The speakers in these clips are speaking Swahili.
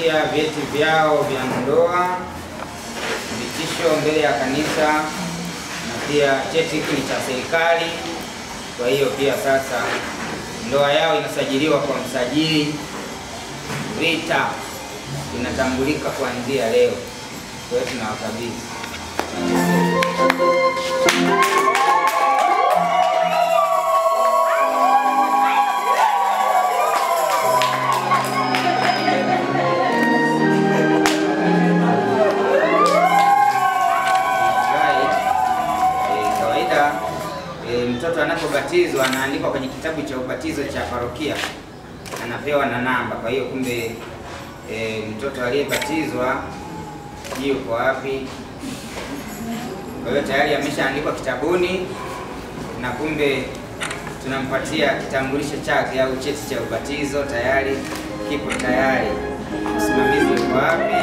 kuwapatia vyeti vyao vya ndoa, vitisho mbele ya kanisa, na pia cheti hiki ni cha serikali. Kwa hiyo pia sasa ndoa yao inasajiliwa kwa msajili RITA, inatambulika kuanzia leo. Kwa hiyo tunawakabidhi. Mtoto anapobatizwa anaandikwa kwenye kitabu cha ubatizo cha parokia, anapewa na namba. Kwa hiyo kumbe mtoto aliyebatizwa yuko wapi? Kwa hiyo tayari ameshaandikwa kitabuni, na kumbe tunampatia kitambulisho chake au cheti cha ubatizo, tayari kipo tayari. Msimamizi yuko wapi?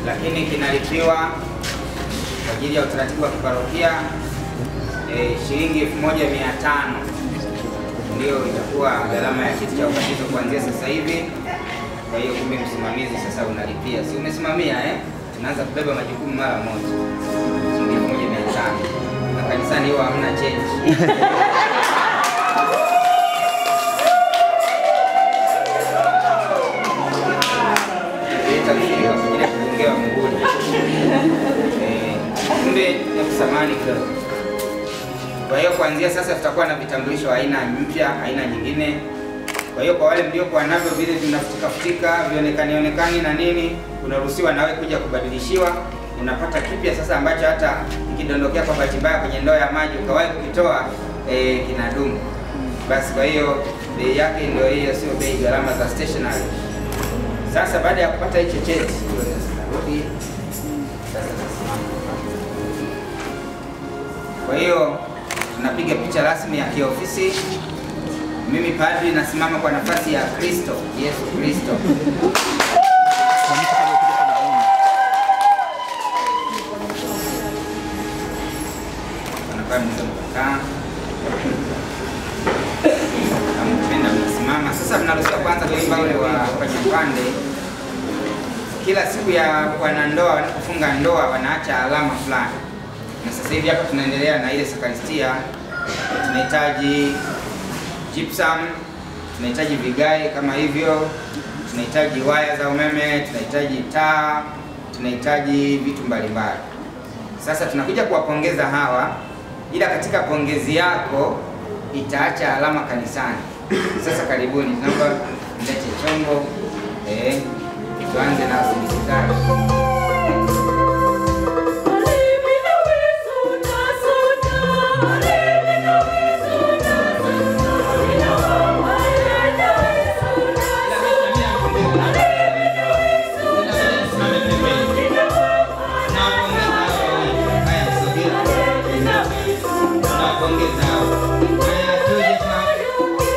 Lakini kinalipiwa kwa ajili ya utaratibu wa kiparokia shilingi 1500 ndio itakuwa gharama ya cheti cha ubatizo kuanzia sasa hivi. Kwa hiyo kumbe msimamizi sasa unalipia, si umesimamia tunaanza kubeba majukumu mara moja, shilingi 1500. Na kanisani hiyo hamna change. Kumbe ya kusamani kidogo. Kwa hiyo kuanzia sasa tutakuwa na vitambulisho aina mpya, aina nyingine. Kwa hiyo kwa wale mliokuwa navyo vile vinafutika vionekani na nini, unaruhusiwa nawe kuja kubadilishiwa. Unapata kipya sasa ambacho hata ikidondokea kwa bahati mbaya kwenye ndoo ya maji ukawahi kukitoa kinadumu. Basi kwa hiyo bei yake ndio hiyo, sio bei gharama za stationery. Sasa baada ya kupata hicho cheti tunarudi sasa. Kwa hiyo tunapiga picha rasmi ya kiofisi. Mimi padri nasimama kwa nafasi ya Kristo, Yesu Kristo. Mnasimama. Sasa mnaruhusiwa kwanza kuimba ule wa kwenye pande. Kila siku ya wanandoa wanapofunga ndoa wanaacha alama fulani. Na sasa hivi hapa tunaendelea na ile sakaristia. Tunahitaji gypsum, tunahitaji vigae kama hivyo, tunahitaji waya za umeme, tunahitaji taa, tunahitaji vitu mbalimbali. Sasa tunakuja kuwapongeza hawa, ila katika pongezi yako itaacha alama kanisani. Sasa karibuni, naomba mlete chombo, tuanze na usindikizaji.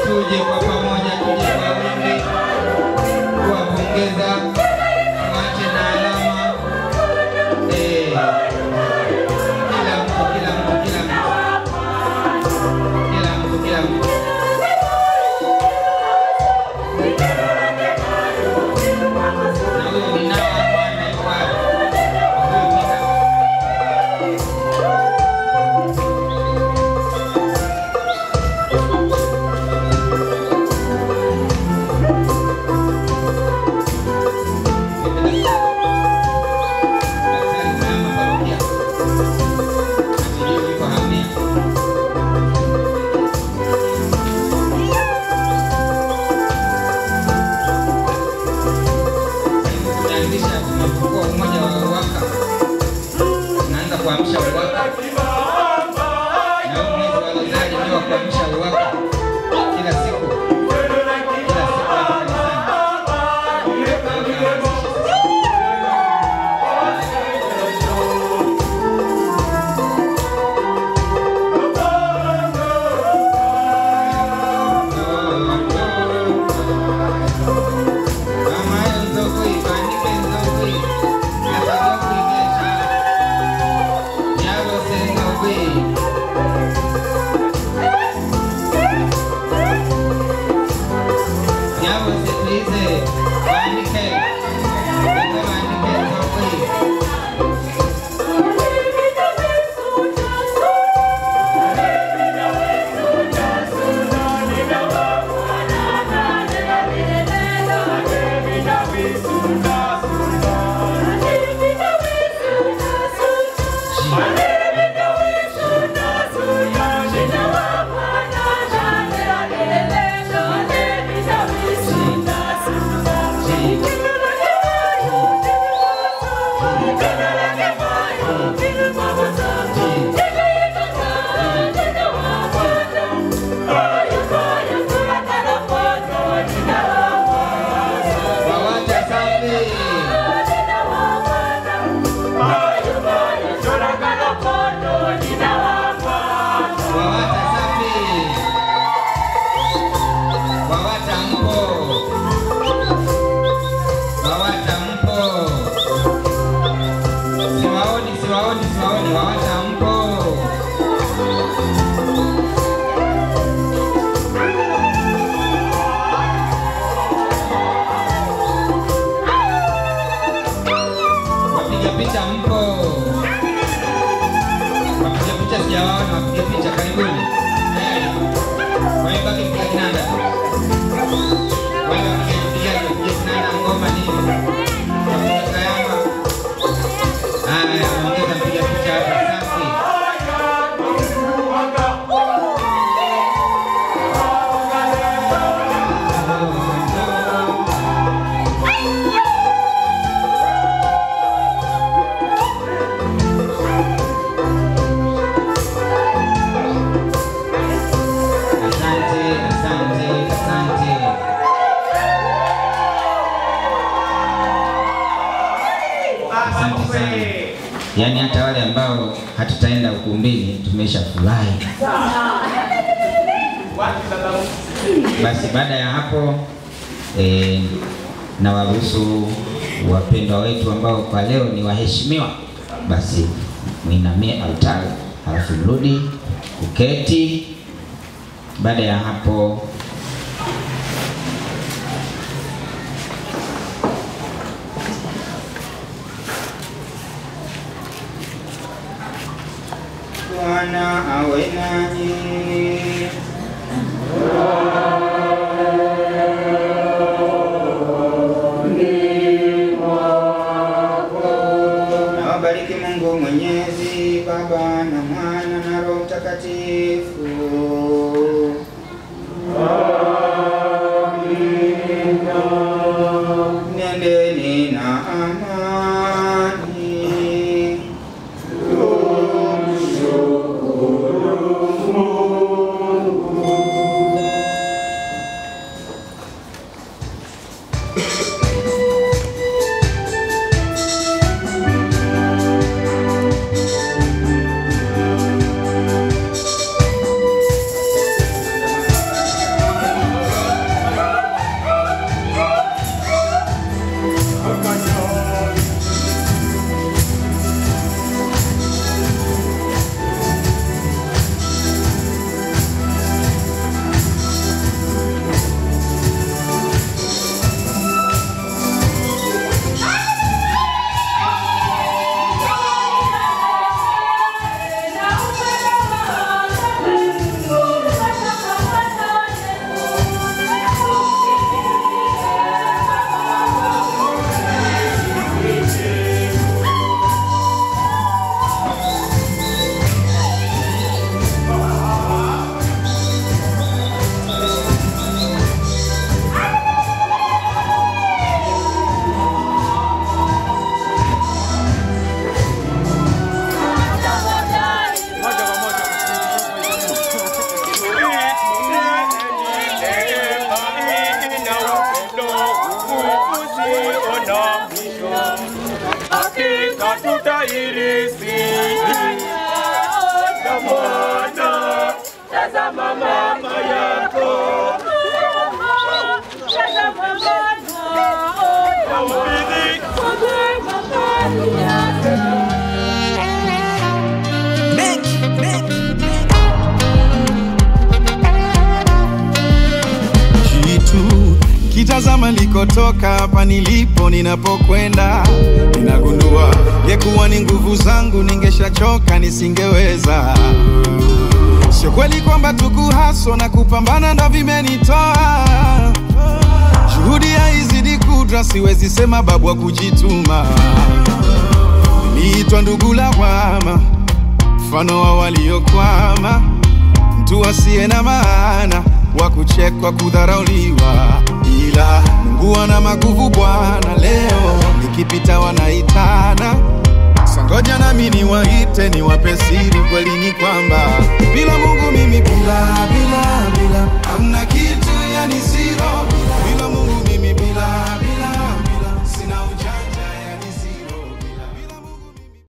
Tuje kwa pamoja, tuje kwa wingi kuwapongeza, wache na alama. Kila mtu. Kuamsha uwaka na mwezi wa Rozari ndio kuamsha uwaka kila siku hapa kanisani. Yani hata wale ambao hatutaenda ukumbini tumeshafurahi. Basi baada ya hapo na waruhusu wapendwa wetu ambao kwa leo ni waheshimiwa, basi muinamie altari halafu mrudi uketi. Baada ya hapo Bwana awe nanyi. Na wabariki Mungu Mwenyezi, Baba na Mwana na Roho Mtakatifu. Amina. Nendeni na amani. Kitazama nilikotoka hapa nilipo ninapokwenda, ninagundua yekuwa ni nguvu zangu ningeshachoka nisingeweza. Sio kweli kwamba tukuhaso na kupambana ndo vimenitoa. Juhudi haizidi kudra, siwezi sema babu wa kujituma. Niliitwa ndugu lawama, mfano wa waliokwama, mtu asiye na maana, wa kuchekwa kudharauliwa. Ila Mungu ana maguvu Bwana, leo nikipita wanaitana, nami niwaite niwape siri, kweli ni kwamba bila Mungu mimi bila